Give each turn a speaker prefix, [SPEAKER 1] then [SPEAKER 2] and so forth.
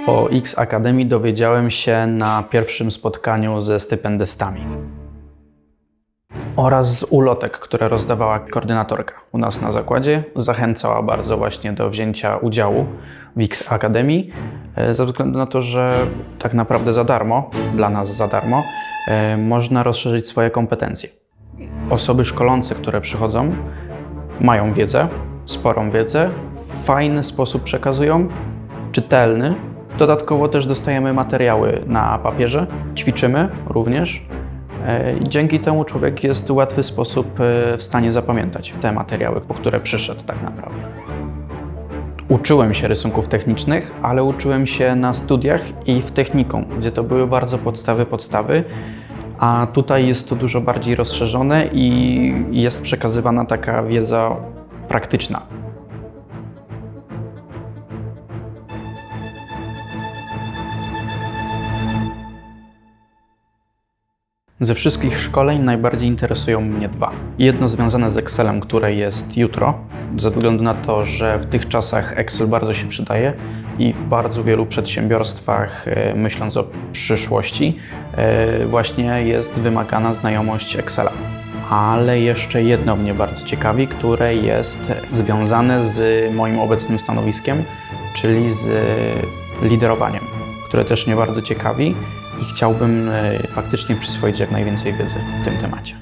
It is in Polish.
[SPEAKER 1] O X Academy dowiedziałem się na pierwszym spotkaniu ze stypendystami oraz z ulotek, które rozdawała koordynatorka u nas na zakładzie. Zachęcała bardzo właśnie do wzięcia udziału w X Academy, ze względu na to, że tak naprawdę za darmo, dla nas za darmo, można rozszerzyć swoje kompetencje. Osoby szkolące, które przychodzą, mają wiedzę, sporą wiedzę, w fajny sposób przekazują, czytelny. Dodatkowo też dostajemy materiały na papierze, ćwiczymy również. I dzięki temu człowiek jest w łatwy sposób w stanie zapamiętać te materiały, po które przyszedł tak naprawdę. Uczyłem się rysunków technicznych, ale uczyłem się na studiach i w technikum, gdzie to były bardzo podstawy, a tutaj jest to dużo bardziej rozszerzone i jest przekazywana taka wiedza praktyczna. Ze wszystkich szkoleń najbardziej interesują mnie dwa. Jedno związane z Excelem, które jest jutro, ze względu na to, że w tych czasach Excel bardzo się przydaje i w bardzo wielu przedsiębiorstwach, myśląc o przyszłości, właśnie jest wymagana znajomość Excela. Ale jeszcze jedno mnie bardzo ciekawi, które jest związane z moim obecnym stanowiskiem, czyli z liderowaniem, które też mnie bardzo ciekawi. I chciałbym faktycznie przyswoić jak najwięcej wiedzy w tym temacie.